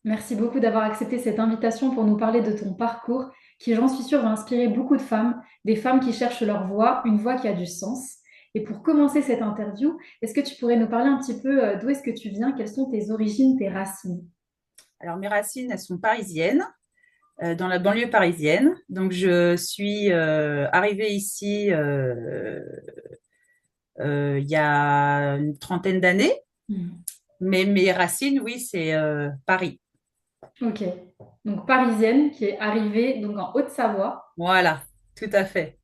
Merci beaucoup d'avoir accepté cette invitation pour nous parler de ton parcours, qui, j'en suis sûre, va inspirer beaucoup de femmes, des femmes qui cherchent leur voie, une voie qui a du sens. Et pour commencer cette interview, est-ce que tu pourrais nous parler un petit peu d'où est-ce que tu viens, quelles sont tes origines, tes racines? Alors, mes racines, elles sont parisiennes, dans la banlieue parisienne. Donc, je suis arrivée ici il y a une trentaine d'années. Hmm. Mais mes racines, oui, c'est Paris. Ok. Donc parisienne qui est arrivée donc en Haute-Savoie Voilà, tout à fait.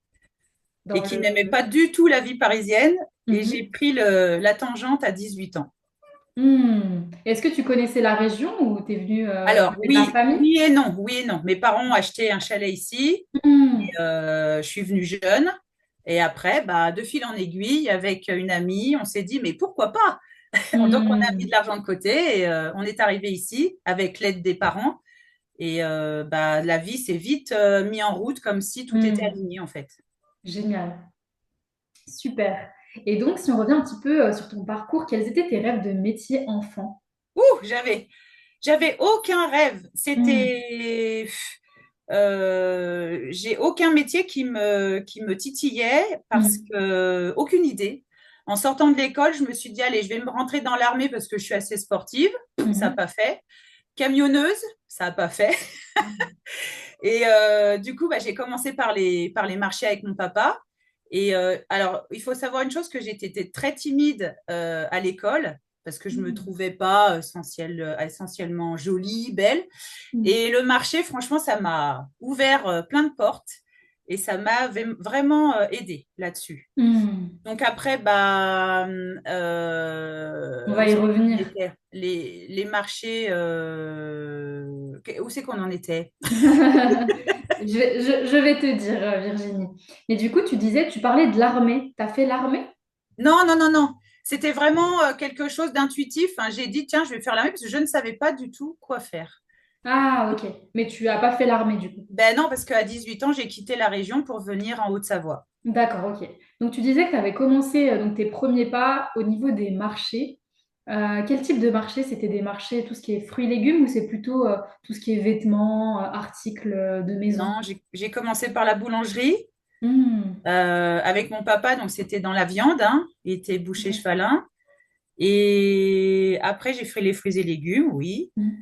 Et dans qui le... n'aimait pas du tout la vie parisienne. Et j'ai Mhm. pris la tangente à 18 ans. Est-ce que tu connaissais la région ou t'es venue Alors, avec la famille? oui et non, oui et non. Mes parents ont acheté un chalet ici. Hmm. Je suis venue jeune. Et après, bah, de fil en aiguille, avec une amie, on s'est dit, mais pourquoi pas? Donc, on a mis de Hmm. l'argent de côté et on est arrivé ici avec l'aide des parents. Et bah, la vie s'est vite mise en route comme si tout était Hmm. aligné, en fait. Génial. Super. Et donc, si on revient un petit peu sur ton parcours, quels étaient tes rêves de métier enfant? Ouh, j'avais aucun rêve. Hmm. J'ai aucun métier qui me titillait parce Hmm. que aucune idée. En sortant de l'école, je me suis dit, allez, je vais me rentrer dans l'armée parce que je suis assez sportive. Ça n'a Mhm. pas fait. Camionneuse, ça n'a pas fait. Et du coup, bah, j'ai commencé par les marchés avec mon papa. Et alors, il faut savoir une chose, que j'étais très timide à l'école parce que je me Hmm. trouvais pas essentiellement jolie, belle. Hmm. Et le marché, franchement, ça m'a ouvert plein de portes et ça m'a vraiment aidé là-dessus. Hmm. Donc après, bah, On va où y c'est qu'on en revenir. était? Les marchés, où c'est qu'on en était? Je vais te dire, Virginie. Mais du coup, tu disais, tu parlais de l'armée. T'as fait l'armée? Non, non, non, non. C'était vraiment quelque chose d'intuitif, hein. J'ai dit, tiens, je vais faire l'armée parce que je ne savais pas du tout quoi faire. Ah, ok. Mais tu as pas fait l'armée, du coup. Ben non, parce qu'à 18 ans, j'ai quitté la région pour venir en Haute-Savoie. D'accord, ok. Donc tu disais que tu avais commencé donc, tes premiers pas au niveau des marchés. Quel type de marché? C'était des marchés, tout ce qui est fruits et légumes ou c'est plutôt tout ce qui est vêtements, articles de maison? Non, j'ai commencé par la boulangerie Hmm, avec mon papa, donc c'était dans la viande, hein. Il était boucher ok. chevalin. Et après, j'ai fait les fruits et légumes, oui. Hmm,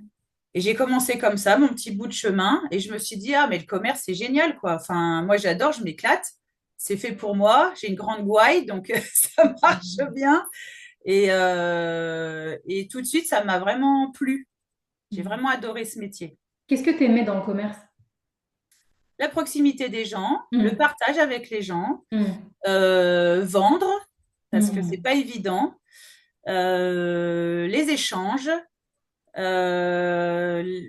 Et j'ai commencé comme ça, mon petit bout de chemin. Et je me suis dit, ah, mais le commerce, c'est génial, quoi. Enfin, moi, j'adore, je m'éclate. C'est fait pour moi. J'ai une grande gouaille, donc ça marche bien. Et tout de suite, ça m'a vraiment plu. J'ai hmm. vraiment adoré ce métier. Qu'est-ce que tu aimais dans le commerce? La proximité des gens, le Hmm, partage avec les gens, hmm, vendre, parce que c'est hmm, pas évident, les échanges, euh,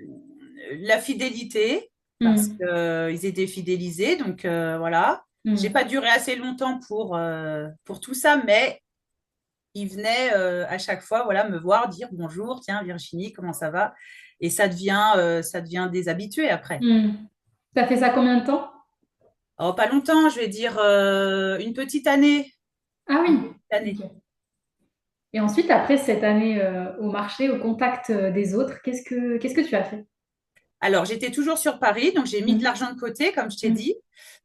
la fidélité, parce hmm, qu'ils étaient fidélisés. Donc voilà, j'ai pas hmm. duré assez longtemps pour tout ça, mais ils venaient à chaque fois voilà, me voir, dire bonjour, tiens Virginie, comment ça va? Et ça devient des habitués après. Hmm. T'as fait ça combien de temps? Oh, pas longtemps, je vais dire une petite année. Ah Une oui. petite année. Ok. Et ensuite, après cette année au marché, au contact des autres, qu'est-ce que tu as fait? Alors, j'étais toujours sur Paris, donc j'ai mis de Hmm, l'argent de côté, comme je t'ai hmm. dit.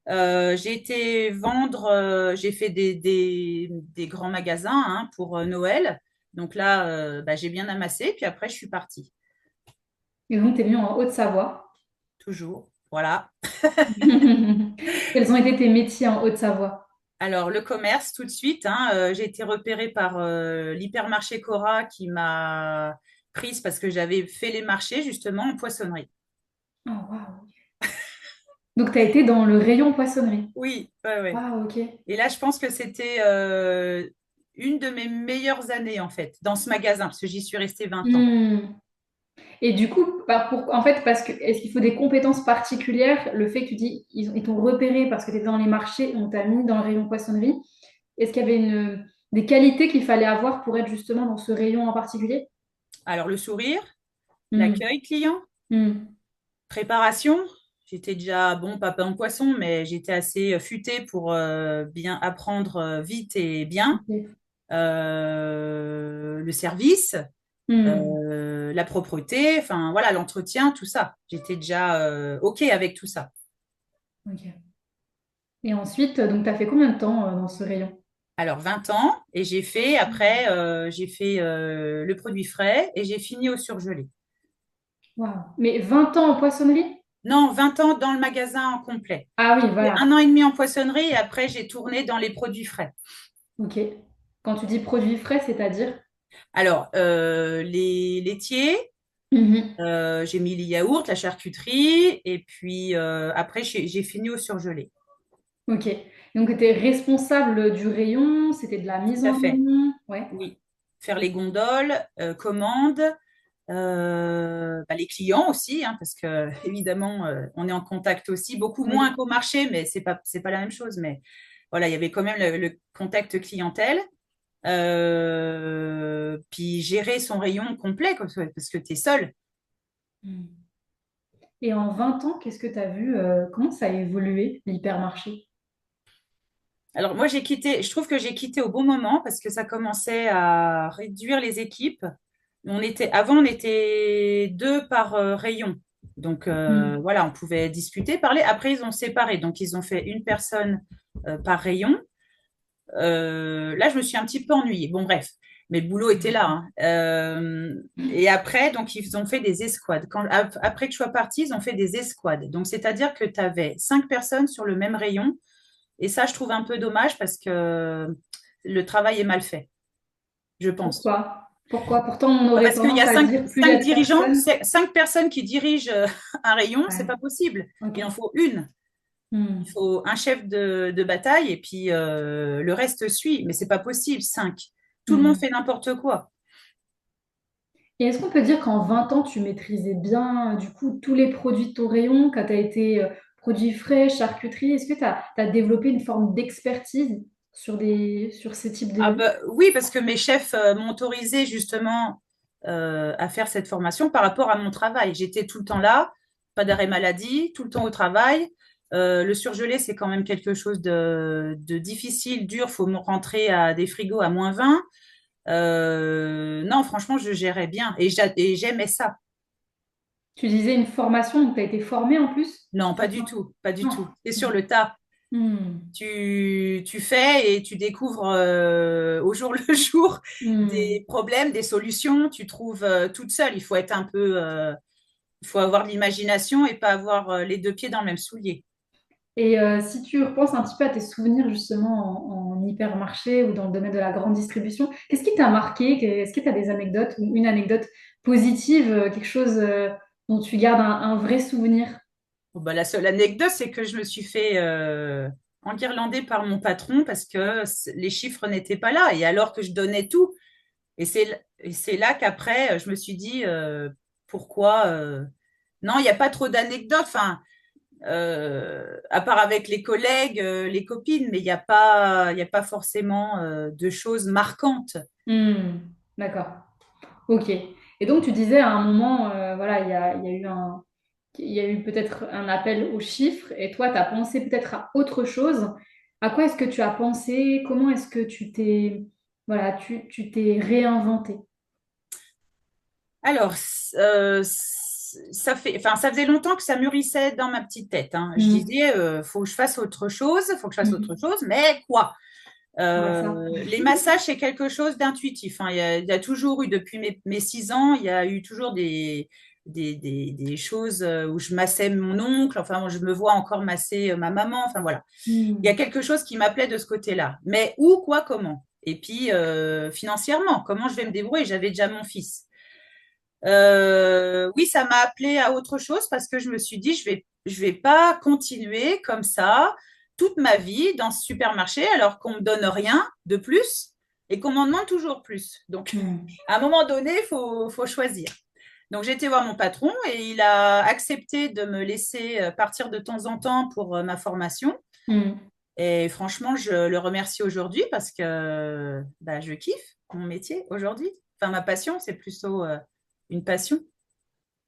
J'ai été vendre, j'ai fait des grands magasins hein, pour Noël. Donc là, bah, j'ai bien amassé, puis après, je suis partie. Et donc, tu es venue en Haute-Savoie. Toujours. Voilà. Quels ont été tes métiers en Haute-Savoie? Alors, le commerce, tout de suite, hein, j'ai été repérée par l'hypermarché Cora qui m'a prise parce que j'avais fait les marchés justement en poissonnerie. Oh, waouh. Donc, tu as été dans le rayon poissonnerie. Oui, ouais, ouais. Waouh, ok. Et là, je pense que c'était une de mes meilleures années, en fait, dans ce magasin, parce que j'y suis restée 20 ans. Hmm. Et du coup, en fait, parce que est-ce qu'il faut des compétences particulières? Le fait que tu dis ils t'ont repéré parce que tu étais dans les marchés, on t'a mis dans le rayon poissonnerie. Est-ce qu'il y avait des qualités qu'il fallait avoir pour être justement dans ce rayon en particulier? Alors, le sourire, Hmm. l'accueil client, Hmm. préparation. J'étais déjà, bon, pas en poisson, mais j'étais assez futée pour bien apprendre vite et bien. Ok. Le service, Hmm. la propreté, enfin voilà, l'entretien, tout ça. J'étais déjà OK avec tout ça. Ok. Et ensuite, donc, tu as fait combien de temps dans ce rayon? Alors 20 ans et j'ai fait après, j'ai fait le produit frais et j'ai fini au surgelé. Waouh. Mais 20 ans en poissonnerie? Non, 20 ans dans le magasin en complet. Ah oui, Et un voilà. an et demi en poissonnerie et après j'ai tourné dans les produits frais. Ok. Quand tu dis produits frais, c'est-à-dire? Alors, les laitiers, Mhm. j'ai mis les yaourts, la charcuterie et puis après j'ai fini au surgelé. Ok. Donc, tu étais responsable du rayon, c'était de la mise Tout à en fait. rayon. Ouais. Oui. Faire les gondoles, commandes, les clients aussi, hein, parce que évidemment, on est en contact aussi, beaucoup moins Oui. qu'au marché, mais c'est pas la même chose. Mais voilà, il y avait quand même le contact clientèle. Puis gérer son rayon complet, parce que tu es seul. Hmm. Et en 20 ans, qu'est-ce que tu as vu? Comment ça a évolué, l'hypermarché? Alors moi, je trouve que j'ai quitté au bon moment parce que ça commençait à réduire les équipes. Avant, on était deux par rayon. Donc Hmm. voilà, on pouvait discuter, parler. Après, ils ont séparé. Donc, ils ont fait une personne par rayon. Là, je me suis un petit peu ennuyée. Bon, bref, mais le boulot était là, hein. Et après, donc, ils ont fait des escouades. Après que je sois partie, ils ont fait des escouades. Donc, c'est-à-dire que tu avais 5 personnes sur le même rayon. Et ça, je trouve un peu dommage parce que le travail est mal fait, je pense. Pourquoi? Pourquoi? Pourtant, on aurait Parce qu'il y tendance a à cinq, dire plus il y cinq a de dirigeants, personnes. 5 personnes qui dirigent un rayon, c'est Ouais. pas possible. Ok. Il en faut une. Il Hmm. faut un chef de bataille et puis le reste suit. Mais c'est pas possible, 5. Tout le monde Hmm. fait n'importe quoi. Et est-ce qu'on peut dire qu'en 20 ans, tu maîtrisais bien, du coup, tous les produits de ton rayon, quand tu as été produits frais, charcuterie, est-ce que tu as développé une forme d'expertise sur ces types de Ah rayons? bah, oui, parce que mes chefs m'ont autorisé justement à faire cette formation par rapport à mon travail. J'étais tout le temps là, pas d'arrêt maladie, tout le temps au travail. Le surgelé, c'est quand même quelque chose de difficile, dur. Faut me rentrer à des frigos à -20. Non, franchement, je gérais bien et j'aimais ça. Tu disais une formation, donc tu as été formée en plus Non, pas pour du ça? tout, pas du Non. tout. C'est sur Ok. le tas. Hmm. Tu fais et tu découvres au jour le jour Hmm. des problèmes, des solutions. Tu trouves toute seule. Il faut être un peu, il faut avoir de l'imagination et pas avoir les deux pieds dans le même soulier. Et si tu repenses un petit peu à tes souvenirs justement en hypermarché ou dans le domaine de la grande distribution, qu'est-ce qui t'a marqué? Est-ce que tu as des anecdotes ou une anecdote positive, quelque chose dont tu gardes un vrai souvenir? Bon, bah, la seule anecdote, c'est que je me suis fait enguirlander par mon patron parce que les chiffres n'étaient pas là. Et alors que je donnais tout. Et c'est là qu'après, je me suis dit, pourquoi non, il n'y a pas trop d'anecdotes. Enfin, à part avec les collègues, les copines, mais il y a pas forcément de choses marquantes. Hmm, d'accord. Ok. Et donc tu disais à un moment, voilà, il y a eu peut-être un appel aux chiffres et toi, tu as pensé peut-être à autre chose. À quoi est-ce que tu as pensé? Comment est-ce que voilà, tu t'es réinventé? Alors, enfin, ça faisait longtemps que ça mûrissait dans ma petite tête, hein. Je Hmm. disais, faut que je fasse autre chose, faut que je fasse autre Mhm. chose, mais quoi? Bah ça. Les massages, c'est quelque chose d'intuitif, hein. Il y a toujours eu, depuis mes 6 ans, il y a eu toujours des choses où je massais mon oncle, enfin, moi, je me vois encore masser ma maman, enfin voilà. Il y a Hmm. quelque chose qui m'appelait de ce côté-là. Mais où, quoi, comment? Et puis, financièrement, comment je vais me débrouiller? J'avais déjà mon fils. Oui, ça m'a appelé à autre chose parce que je me suis dit, je vais pas continuer comme ça toute ma vie dans ce supermarché alors qu'on me donne rien de plus et qu'on m'en demande toujours plus. Donc, Hmm. à un moment donné, il faut choisir. Donc, j'ai été voir mon patron et il a accepté de me laisser partir de temps en temps pour ma formation. Hmm. Et franchement, je le remercie aujourd'hui parce que bah, je kiffe mon métier aujourd'hui. Enfin, ma passion, c'est plutôt une passion.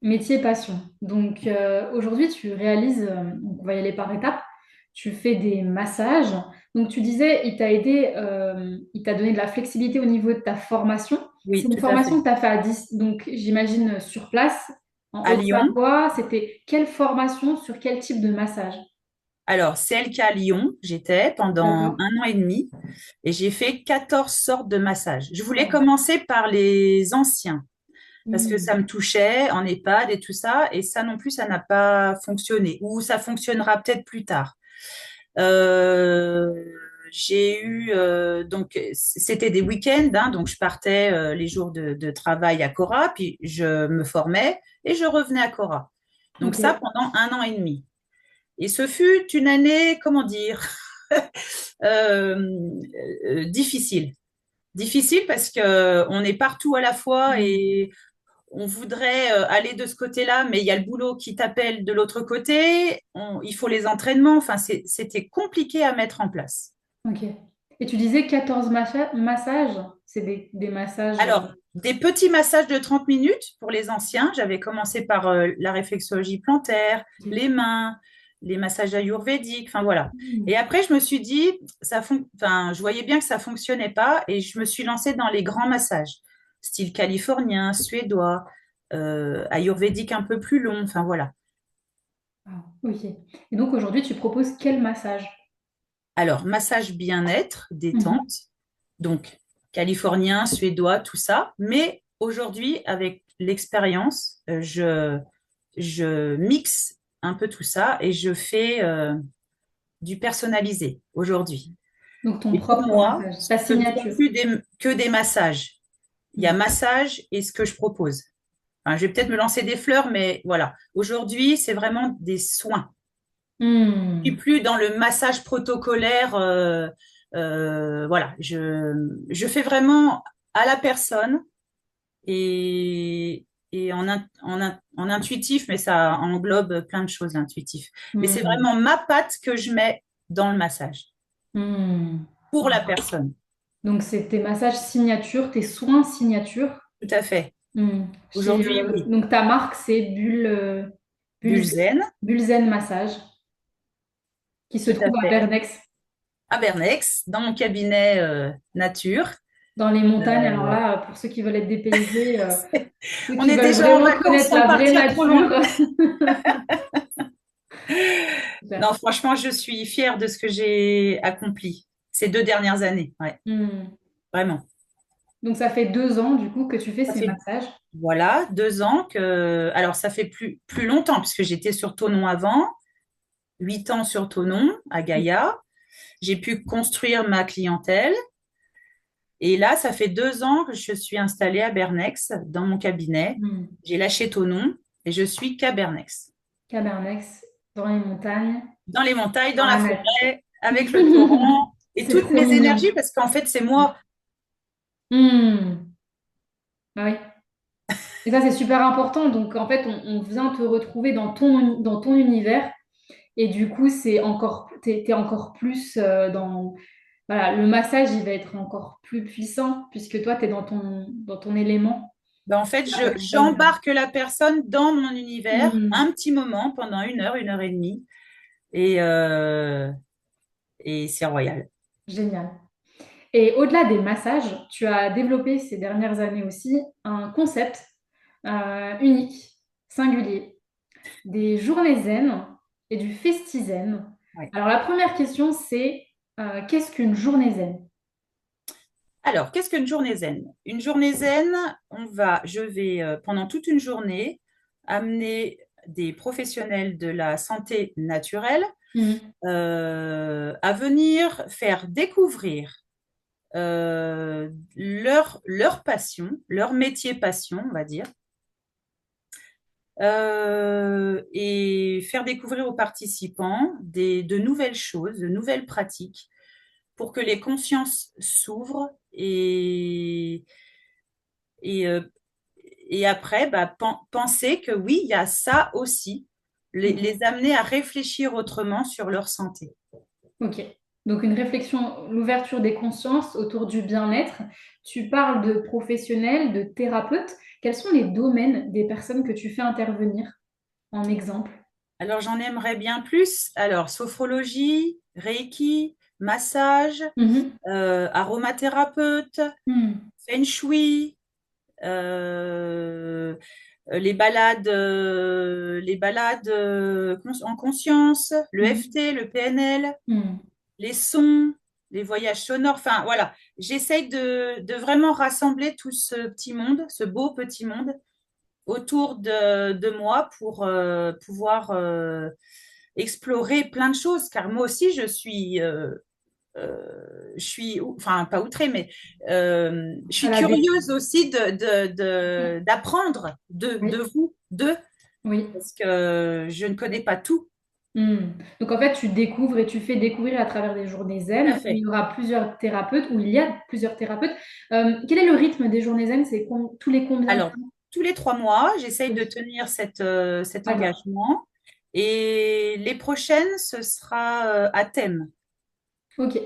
Métier passion. Donc aujourd'hui, tu réalises, donc on va y aller par étapes, tu fais des massages. Donc, tu disais, il t'a aidé, il t'a donné de la flexibilité au niveau de ta formation. C'est Oui, une tout à formation fait. que tu as fait donc j'imagine sur place, en À Lyon. Haute-Savoie. C'était quelle formation sur quel type de massage? Alors, CLK à Lyon, j'étais pendant D'accord. 1 an et demi et j'ai fait 14 sortes de massages. Je voulais Wow. commencer par les anciens parce que ça Hmm. me touchait en EHPAD et tout ça, et ça non plus, ça n'a pas fonctionné, ou ça fonctionnera peut-être plus tard. Euh, j'ai eu donc c'était des week-ends, hein, donc je partais les jours de travail à Cora, puis je me formais et je revenais à Cora. Donc Ok. ça pendant 1 an et demi. Et ce fut une année, comment dire, euh, difficile. Difficile parce que on est partout à la fois Hmm. et on voudrait aller de ce côté-là, mais il y a le boulot qui t'appelle de l'autre côté. Il faut les entraînements. Enfin, c'était compliqué à mettre en place. Ok. Et tu disais 14 massages? C'est des massages. Alors, des petits massages de 30 minutes pour les anciens. J'avais commencé par la réflexologie plantaire, Ok. les mains, les massages ayurvédiques, enfin voilà. Hmm. Et après, je me suis dit, enfin, je voyais bien que ça fonctionnait pas et je me suis lancée dans les grands massages, style californien, suédois, ayurvédique un peu plus long, enfin voilà. Ah, ok. Et donc aujourd'hui, tu proposes quel massage? Alors, massage bien-être, Mhm. détente, donc californien, suédois, tout ça. Mais aujourd'hui, avec l'expérience, je mixe un peu tout ça et je fais du personnalisé aujourd'hui. Donc ton Et pour propre moi, massage, ta ce ne sont signature. plus que des massages. Il y a Hmm. massage et ce que je propose. Enfin, je vais peut-être me lancer des fleurs, mais voilà. Aujourd'hui, c'est vraiment des soins. Je suis Hmm. plus dans le massage protocolaire. Voilà, je fais vraiment à la personne et en intuitif, mais ça englobe plein de choses, l'intuitif. Mais c'est Hmm. vraiment ma patte que je mets dans le massage Hmm. pour la personne. Donc c'est tes massages signature, tes soins signature. Tout à fait. Hmm. Aujourd'hui, oui. Donc ta marque, c'est Bulzen, Bulzen, Bulzen Massage, qui se tout à trouve à fait. Bernex, À Bernex, dans mon cabinet nature. dans les montagnes. Alors Euh, là, pour ceux qui veulent être dépaysés, ceux on qui est veulent déjà en vraiment vacances connaître sans la vraie partir trop loin. nature. Super. Non, franchement, je suis fière de ce que j'ai accompli ces 2 dernières années. Ouais, Hmm. vraiment. Donc ça fait 2 ans du coup que tu fais Ça ces fait, massages. voilà, 2 ans que. Alors, ça fait plus longtemps, puisque j'étais sur Thonon avant, 8 ans sur Thonon, à Gaïa. J'ai pu construire ma clientèle. Et là, ça fait 2 ans que je suis installée à Bernex, dans mon cabinet. Hmm. J'ai lâché Thonon et je suis qu'à Bernex. Cabernex, dans les montagnes, Dans les montagnes, dans dans la la nature. forêt, avec le torrent et C'est toutes trop mes mignon. énergies, parce qu'en fait, c'est moi. Hmm. Ah oui. Et ça, c'est super important. Donc, en fait, on vient te retrouver dans ton univers. Et du coup, t'es encore plus dans. Voilà, le massage, il va être encore plus puissant puisque toi, tu es dans ton élément. Ben, en fait, La personne. j'embarque la personne dans mon univers Hmm. un petit moment pendant 1 heure et demie. Et, euh, et c'est royal. Génial. Et au-delà des massages, tu as développé ces dernières années aussi un concept unique, singulier, des journées zen et du festi-zen. Ouais. Alors la première question, c'est qu'est-ce qu'une journée zen? Alors, qu'est-ce qu'une journée zen? Une journée zen, je vais pendant toute une journée amener des professionnels de la santé naturelle Mhm. à venir faire découvrir leur passion, leur métier passion, on va dire, et faire découvrir aux participants de nouvelles choses, de nouvelles pratiques pour que les consciences s'ouvrent et, euh, et après, bah, penser que oui, il y a ça aussi, les Ok. amener à réfléchir autrement sur leur santé. Ok. Donc une réflexion, l'ouverture des consciences autour du bien-être. Tu parles de professionnels, de thérapeutes. Quels sont les domaines des personnes que tu fais intervenir en exemple? Alors, j'en aimerais bien plus. Alors, sophrologie, Reiki, massage, Mhm. aromathérapeute, Mhm. Feng Shui, euh, les balades en conscience, le Mhm. FT, le PNL, Mhm. les sons, les voyages sonores. Enfin, voilà, j'essaye de vraiment rassembler tout ce petit monde, ce beau petit monde, autour de moi pour pouvoir explorer plein de choses. Car moi aussi, enfin, pas outrée, mais je À suis la curieuse découverte. aussi d'apprendre de Oui, vous, oui. parce que je ne connais pas tout. Hmm. Donc en fait, tu découvres et tu fais découvrir à travers des journées Tout à zen où il fait. y aura plusieurs thérapeutes, où il y a plusieurs thérapeutes. Quel est le rythme des journées zen? C'est tous les combien de Alors, temps? tous les 3 mois, j'essaye de Oui, tenir cet d'accord. engagement. Et les prochaines, ce sera à thème. Ok.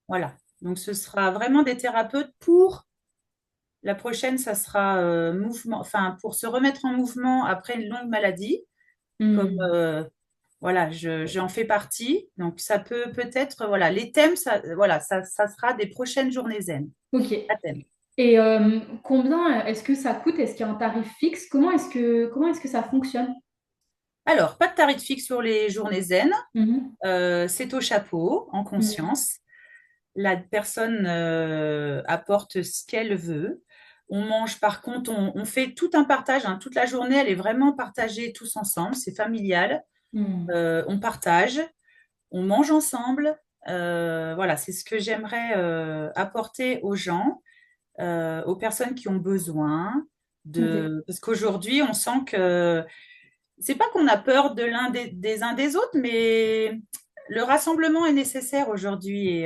Voilà. Donc, ce sera vraiment des thérapeutes pour la prochaine, ça sera mouvement, enfin, pour se remettre en mouvement après une longue maladie, comme Hmm. voilà, j'en fais partie. Donc, ça peut-être, voilà, les thèmes, voilà, ça sera des prochaines journées zen Ok. à thème. Et combien est-ce que ça coûte? Est-ce qu'il y a un tarif fixe? Comment est-ce que ça fonctionne? Alors, pas de tarif fixe sur les journées zen. Mhm. C'est au chapeau, en Mhm. conscience. La personne apporte ce qu'elle veut. On mange, par contre, on fait tout un partage, hein. Toute la journée, elle est vraiment partagée tous ensemble. C'est familial. Hmm. On partage, on mange ensemble. Voilà, c'est ce que j'aimerais apporter aux gens, aux personnes qui ont besoin Ok. Parce qu'aujourd'hui, on sent que c'est pas qu'on a peur de l'un des uns des autres, mais le rassemblement est nécessaire aujourd'hui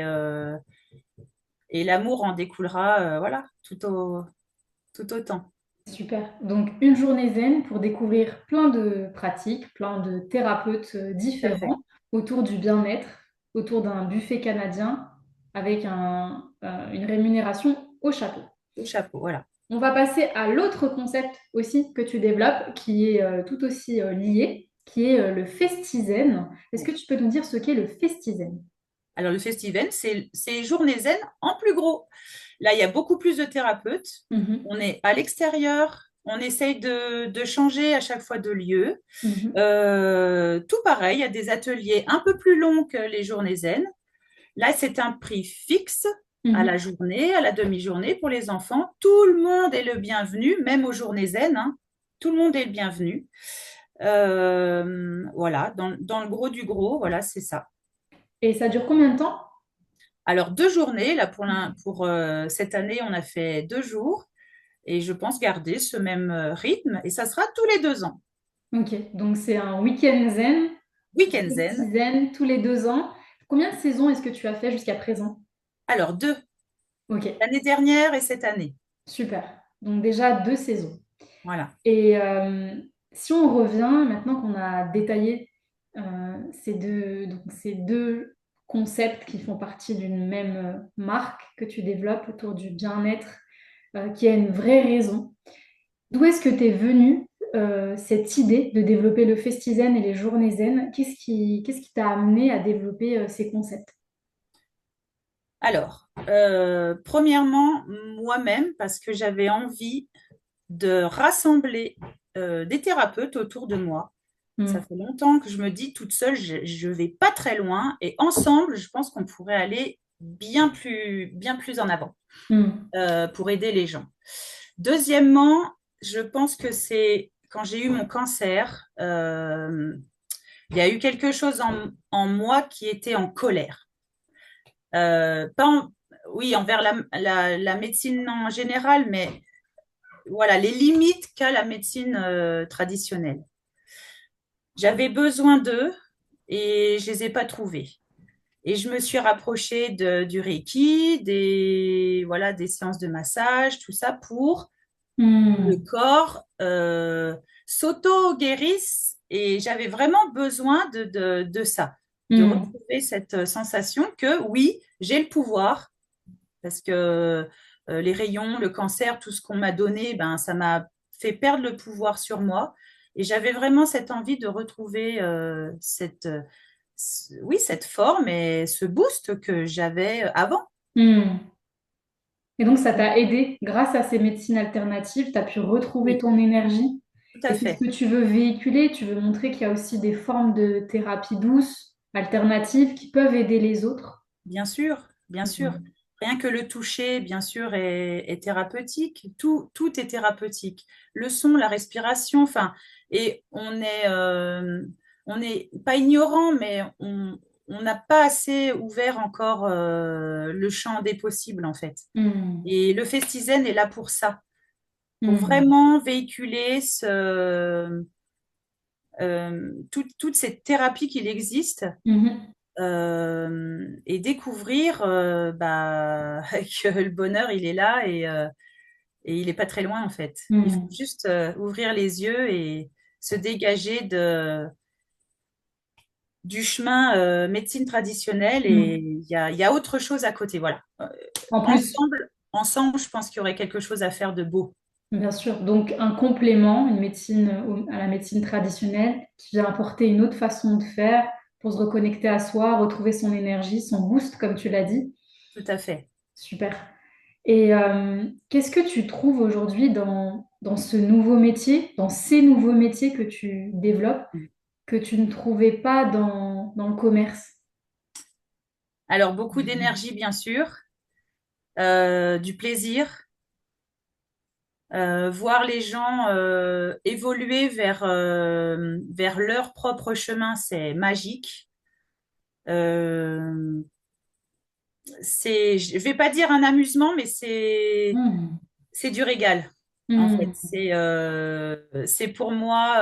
et l'amour en découlera, voilà, tout autant. Super. Donc, une journée zen pour découvrir plein de pratiques, plein de thérapeutes Tout à fait. différents autour du bien-être, autour d'un buffet canadien avec une rémunération au chapeau. Au chapeau, voilà. On va passer à l'autre concept aussi que tu développes, qui est tout aussi lié, qui est le festizen. Est-ce que tu peux nous dire ce qu'est le festizen? Alors, le festival, c'est journée zen en plus gros. Là, il y a beaucoup plus de thérapeutes. Mhm. On est à l'extérieur. On essaye de changer à chaque fois de lieu. Mhm. Tout pareil, il y a des ateliers un peu plus longs que les journées zen. Là, c'est un prix fixe à la Mhm. journée, à la demi-journée pour les enfants. Tout le monde est le bienvenu, même aux journées zen, hein. Tout le monde est le bienvenu. Voilà, dans le gros du gros, voilà, c'est ça. Et ça dure combien de temps? Alors, 2 journées, là, pour cette année, on a fait 2 jours et je pense garder ce même rythme et ça sera tous les 2 ans. Ok, donc c'est un week-end zen, Week-end zen. petit zen tous les 2 ans. Combien de saisons est-ce que tu as fait jusqu'à présent? Alors, deux, Ok, l'année dernière et cette année. super. Donc déjà 2 saisons. Voilà. Et si on revient, maintenant qu'on a détaillé ces deux concepts qui font partie d'une même marque que tu développes autour du bien-être, qui a une vraie raison, d'où est-ce que t'es venue cette idée de développer le Festizen et les journées zen? Qu'est-ce qui t'a amené à développer ces concepts? Alors, premièrement, moi-même, parce que j'avais envie de rassembler des thérapeutes autour de moi. Ça Hmm. fait longtemps que je me dis toute seule, je ne vais pas très loin et ensemble, je pense qu'on pourrait aller bien plus en avant Hmm. pour aider les gens. Deuxièmement, je pense que c'est quand j'ai eu mon cancer, il y a eu quelque chose en moi qui était en colère. Pas en- Oui, envers la médecine en général, mais voilà, les limites qu'a la médecine traditionnelle. J'avais besoin d'eux et je les ai pas trouvés. Et je me suis rapprochée du Reiki, voilà, des séances de massage, tout ça pour le Hmm. corps s'auto-guérisse. Et j'avais vraiment besoin de ça, de Hmm. retrouver cette sensation que oui, j'ai le pouvoir, parce que les rayons, le cancer, tout ce qu'on m'a donné, ben, ça m'a fait perdre le pouvoir sur moi. Et j'avais vraiment cette envie de retrouver oui, cette forme et ce boost que j'avais avant. Hmm. Et donc, ça t'a aidé, grâce à ces médecines alternatives, tu as pu retrouver Oui, ton énergie. tout à Et c'est ce fait. que tu veux véhiculer. Tu veux montrer qu'il y a aussi des formes de thérapie douce, alternatives, qui peuvent aider les autres. Bien sûr, bien sûr. Hmm. Rien que le toucher, bien sûr, est thérapeutique. Tout est thérapeutique. Le son, la respiration, enfin, et on est pas ignorant, mais on n'a pas assez ouvert encore le champ des possibles, en fait. Hmm. Et le Festizen est là pour ça, pour Hmm. vraiment véhiculer toute cette thérapie qu'il existe Mhm. et découvrir que le bonheur, il est là et il n'est pas très loin en fait. Il faut Hmm. juste ouvrir les yeux et se dégager du chemin médecine traditionnelle et Hmm. il y a autre chose à côté. Voilà. En plus, Ensemble, je pense qu'il y aurait quelque chose à faire de beau. bien sûr, donc un complément, une médecine à la médecine traditionnelle qui vient apporter une autre façon de faire pour se reconnecter à soi, retrouver son énergie, son boost, comme tu l'as dit. Tout à fait. Super. Et qu'est-ce que tu trouves aujourd'hui dans ce nouveau métier, dans ces nouveaux métiers que tu développes, que tu ne trouvais pas dans le commerce? Alors, beaucoup d'énergie, bien sûr, du plaisir. Voir les gens évoluer vers leur propre chemin, c'est magique. Euh, je vais pas dire un amusement, mais Hmm. c'est du régal, en fait. Hmm. C'est pour moi,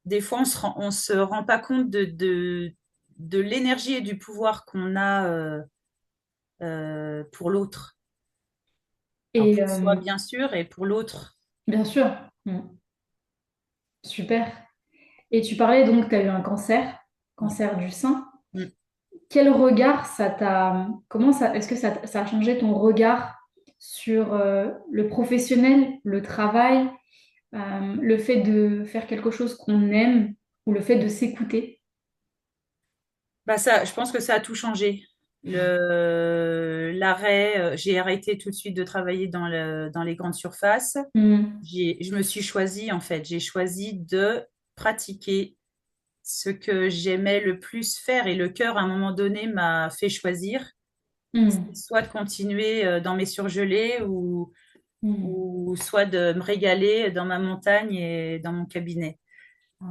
des fois, on se rend pas compte de l'énergie et du pouvoir qu'on a pour l'autre. Alors, Et pour soi, bien sûr, et pour l'autre. bien sûr, hmm, super. Et tu parlais donc, tu as eu un cancer, Oui. cancer du sein. Mm. Quel regard ça t'a, comment ça, est-ce que ça a changé ton regard sur le professionnel, le travail, le fait de faire quelque chose qu'on aime ou le fait de s'écouter? Bah ça, je pense que ça a tout changé. L'arrêt, j'ai arrêté tout de suite de travailler dans les grandes surfaces. Hmm. Je me suis choisie, en fait, j'ai choisi de pratiquer ce que j'aimais le plus faire et le cœur, à un moment donné, m'a fait choisir. C'est Hmm. soit de continuer dans mes surgelés Hmm. ou soit de me régaler dans ma montagne et dans mon cabinet. Ah.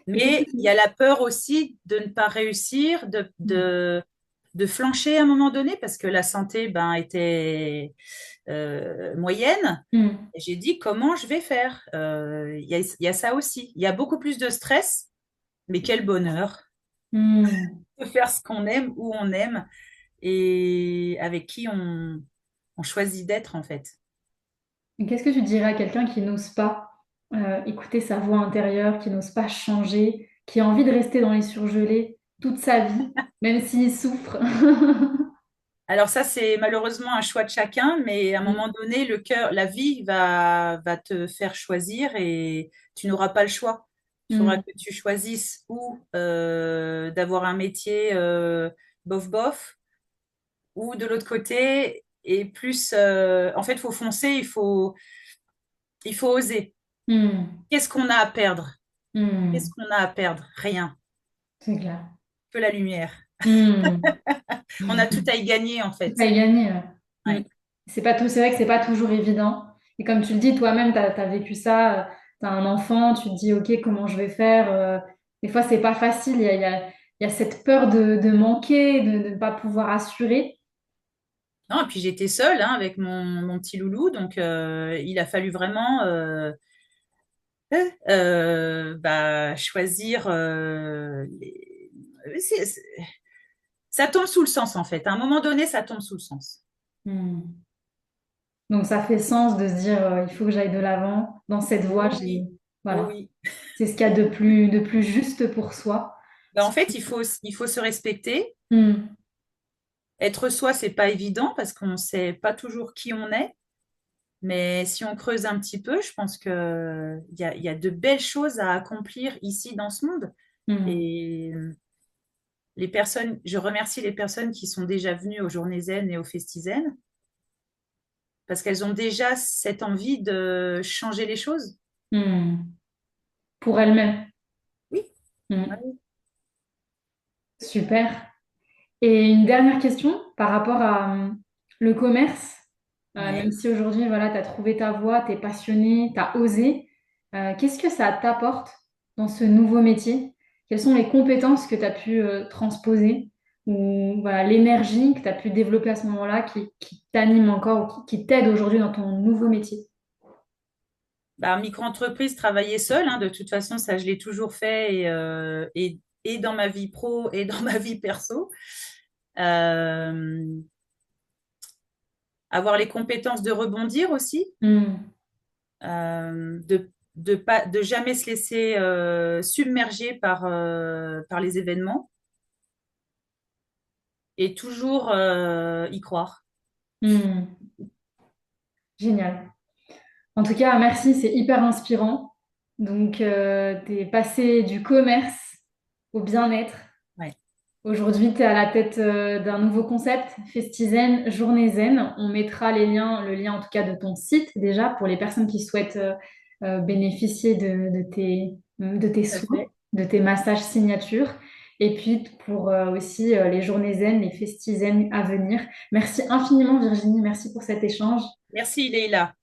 Et qu'est-ce que Mais il y tu... a la peur aussi de ne pas réussir, Hmm. de flancher à un moment donné parce que la santé ben, était moyenne. Hmm. Et j'ai dit comment je vais faire. Il y a ça aussi. Il y a beaucoup plus de stress, mais quel bonheur Hmm. de faire ce qu'on aime, où on aime et avec qui on choisit d'être en fait. Et qu'est-ce que tu dirais à quelqu'un qui n'ose pas écouter sa voix intérieure, qui n'ose pas changer, qui a envie de rester dans les surgelés toute sa vie, même s'il souffre? Alors ça, c'est malheureusement un choix de chacun, mais à un moment donné, le cœur, la vie va te faire choisir et tu n'auras pas le choix. Il faudra Hmm. que tu choisisses ou d'avoir un métier bof bof, ou de l'autre côté, et plus, en fait, il faut foncer, il faut oser. Hmm. Qu'est-ce qu'on a à perdre? Qu'est-ce Hmm. qu'on a à perdre? Rien, C'est clair. que la lumière. Hmm. On a tout à y gagner, en fait. Ça y gagné. Hmm. Ouais. C'est pas tout, c'est vrai que c'est pas toujours évident. Et comme tu le dis, toi-même, tu as vécu ça, tu as un enfant, tu te dis, OK, comment je vais faire? Des fois, c'est pas facile. Il y a cette peur de manquer, de ne pas pouvoir assurer. Non, et puis j'étais seule hein, avec mon petit loulou, donc il a fallu vraiment choisir. Ça tombe sous le sens en fait. À un moment donné, ça tombe sous le sens. Hmm. Donc, ça fait sens de se dire, il faut que j'aille de l'avant. Dans cette voie, Oh oui, oh voilà. oui. C'est ce qu'il y a de plus juste pour soi. Ben, en fait, il faut se respecter. Hmm. Être soi, c'est pas évident parce qu'on ne sait pas toujours qui on est. Mais si on creuse un petit peu, je pense il y a de belles choses à accomplir ici dans ce monde. Hmm. Et je remercie les personnes qui sont déjà venues aux Journées Zen et aux Festizen parce qu'elles ont déjà cette envie de changer les choses. Hmm. Pour elle-même. Oui. Hmm. Ouais. Super. Et une dernière question par rapport à le commerce. Même Ouais. si aujourd'hui, voilà, tu as trouvé ta voie, tu es passionné, tu as osé, qu'est-ce que ça t'apporte dans ce nouveau métier? Quelles sont les compétences que tu as pu transposer ou voilà, l'énergie que tu as pu développer à ce moment-là qui t'anime encore ou qui t'aide aujourd'hui dans ton nouveau métier? Bah, micro-entreprise, travailler seule, hein, de toute façon, ça, je l'ai toujours fait et dans ma vie pro et dans ma vie perso. Euh, Avoir les compétences de rebondir aussi, Hmm. de jamais se laisser submerger par les événements et toujours y croire. Hmm. Génial. En tout cas, merci, c'est hyper inspirant. Donc, tu es passé du commerce au bien-être. Ouais, Aujourd'hui, tu es à la tête d'un nouveau concept, Festizen, Journée Zen. On mettra le lien en tout cas de ton site déjà pour les personnes qui souhaitent bénéficier de tes tout à soins, fait. de tes massages signature. Et puis pour aussi les Journées Zen, les Festizen à venir. Merci infiniment Virginie, merci pour cet échange. Merci, Leïla.